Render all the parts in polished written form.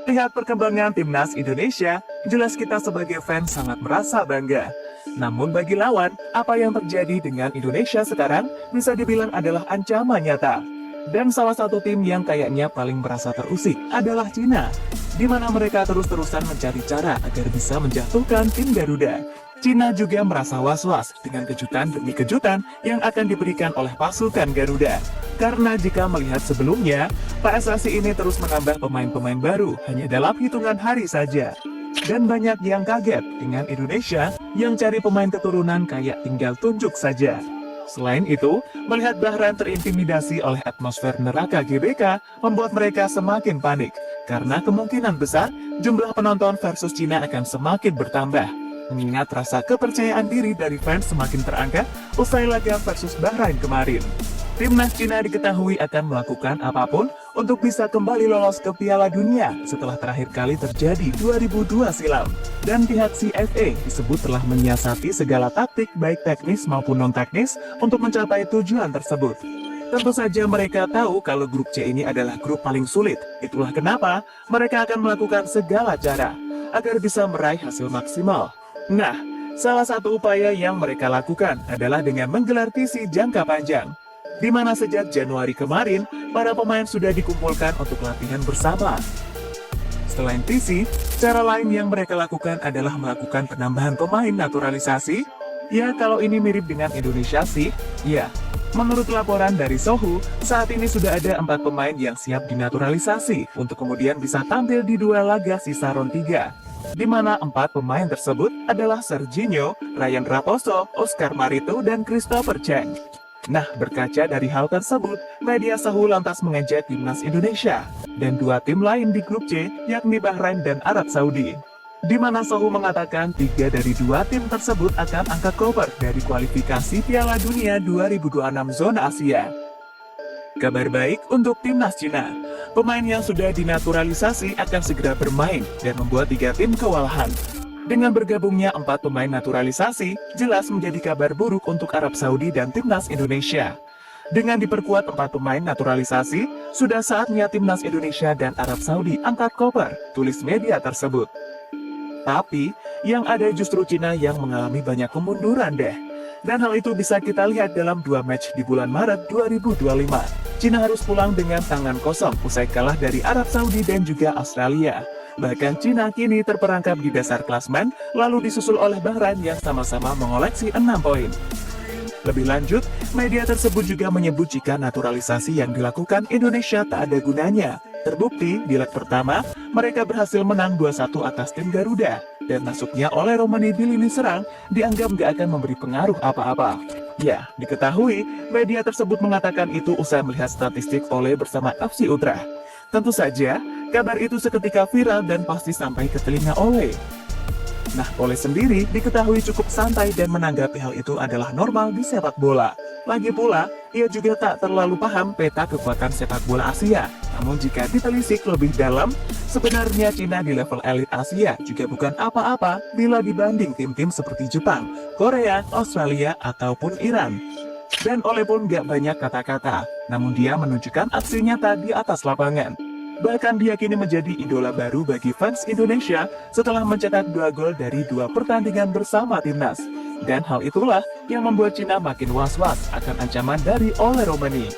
Lihat perkembangan timnas Indonesia, jelas kita sebagai fans sangat merasa bangga. Namun bagi lawan, apa yang terjadi dengan Indonesia sekarang bisa dibilang adalah ancaman nyata. Dan salah satu tim yang kayaknya paling merasa terusik adalah Cina, di mana mereka terus-terusan mencari cara agar bisa menjatuhkan tim Garuda. Cina juga merasa was-was dengan kejutan demi kejutan yang akan diberikan oleh pasukan Garuda. Karena jika melihat sebelumnya, PSSI ini terus menambah pemain-pemain baru hanya dalam hitungan hari saja. Dan banyak yang kaget dengan Indonesia yang cari pemain keturunan kayak tinggal tunjuk saja. Selain itu, melihat Bahrain terintimidasi oleh atmosfer neraka GBK membuat mereka semakin panik. Karena kemungkinan besar, jumlah penonton versus Cina akan semakin bertambah. Mengingat rasa kepercayaan diri dari fans semakin terangkat usai laga versus Bahrain kemarin. Timnas Cina diketahui akan melakukan apapun untuk bisa kembali lolos ke Piala Dunia setelah terakhir kali terjadi 2002 silam. Dan pihak CFA disebut telah menyiasati segala taktik baik teknis maupun non-teknis untuk mencapai tujuan tersebut. Tentu saja mereka tahu kalau grup C ini adalah grup paling sulit. Itulah kenapa mereka akan melakukan segala cara agar bisa meraih hasil maksimal. Nah, salah satu upaya yang mereka lakukan adalah dengan menggelar TC jangka panjang, di mana sejak Januari kemarin, para pemain sudah dikumpulkan untuk latihan bersama. Selain TC, cara lain yang mereka lakukan adalah melakukan penambahan pemain naturalisasi. Ya, kalau ini mirip dengan Indonesia sih, ya. Menurut laporan dari Sohu, saat ini sudah ada 4 pemain yang siap dinaturalisasi untuk kemudian bisa tampil di 2 laga sisa round 3. Di mana 4 pemain tersebut adalah Serginho, Ryan Raposo, Oscar Marito, dan Christopher Cheng. Nah, berkaca dari hal tersebut, media Sohu lantas mengejek timnas Indonesia dan 2 tim lain di grup C, yakni Bahrain dan Arab Saudi. Di mana Sohu mengatakan 3 dari 2 tim tersebut akan angkat koper dari kualifikasi Piala Dunia 2026 zona Asia. Kabar baik untuk timnas Cina. Pemain yang sudah dinaturalisasi akan segera bermain dan membuat 3 tim kewalahan. Dengan bergabungnya 4 pemain naturalisasi, jelas menjadi kabar buruk untuk Arab Saudi dan timnas Indonesia. Dengan diperkuat 4 pemain naturalisasi, sudah saatnya timnas Indonesia dan Arab Saudi angkat koper, tulis media tersebut. Tapi, yang ada justru Cina yang mengalami banyak kemunduran deh. Dan hal itu bisa kita lihat dalam 2 match di bulan Maret 2025. Cina harus pulang dengan tangan kosong usai kalah dari Arab Saudi dan juga Australia. Bahkan Cina kini terperangkap di dasar klasmen, lalu disusul oleh Bahrain yang sama-sama mengoleksi 6 poin. Lebih lanjut, media tersebut juga menyebut jika naturalisasi yang dilakukan Indonesia tak ada gunanya. Terbukti, di leg pertama, mereka berhasil menang 2-1 atas tim Garuda. Dan masuknya oleh Romani di lini serang dianggap gak akan memberi pengaruh apa-apa. Ya, diketahui, media tersebut mengatakan itu usai melihat statistik oleh bersama FC Ultra. Tentu saja, kabar itu seketika viral dan pasti sampai ke telinga Ole. Nah, Ole sendiri diketahui cukup santai dan menanggapi hal itu adalah normal di sepak bola. Lagi pula, ia juga tak terlalu paham peta kekuatan sepak bola Asia. Namun jika ditelisik lebih dalam, sebenarnya Cina di level elit Asia juga bukan apa-apa bila dibanding tim-tim seperti Jepang, Korea, Australia, ataupun Iran. Dan Ole pun gak banyak kata-kata, namun dia menunjukkan aksi nyata di atas lapangan. Bahkan dia kini menjadi idola baru bagi fans Indonesia setelah mencetak 2 gol dari 2 pertandingan bersama timnas. Dan hal itulah yang membuat Cina makin was-was akan ancaman dari Ole Romani.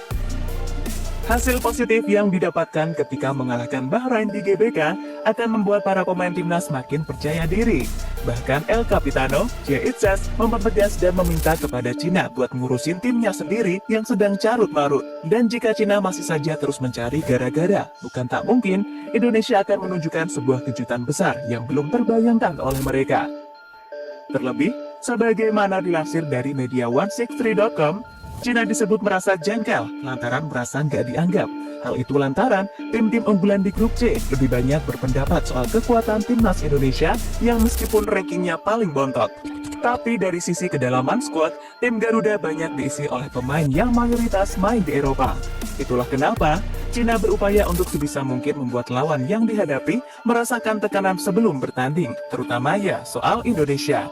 Hasil positif yang didapatkan ketika mengalahkan Bahrain di GBK akan membuat para pemain timnas makin percaya diri. Bahkan El Capitano, Jie Itzes, mempertegas dan meminta kepada Cina buat ngurusin timnya sendiri yang sedang carut-marut. Dan jika Cina masih saja terus mencari gara-gara, bukan tak mungkin Indonesia akan menunjukkan sebuah kejutan besar yang belum terbayangkan oleh mereka. Terlebih, sebagaimana dilansir dari media 163.com, Cina disebut merasa jengkel lantaran merasa nggak dianggap. Hal itu lantaran tim-tim unggulan di grup C lebih banyak berpendapat soal kekuatan timnas Indonesia yang meskipun rankingnya paling bontot. Tapi dari sisi kedalaman skuad, tim Garuda banyak diisi oleh pemain yang mayoritas main di Eropa. Itulah kenapa Cina berupaya untuk sebisa mungkin membuat lawan yang dihadapi merasakan tekanan sebelum bertanding, terutama ya soal Indonesia.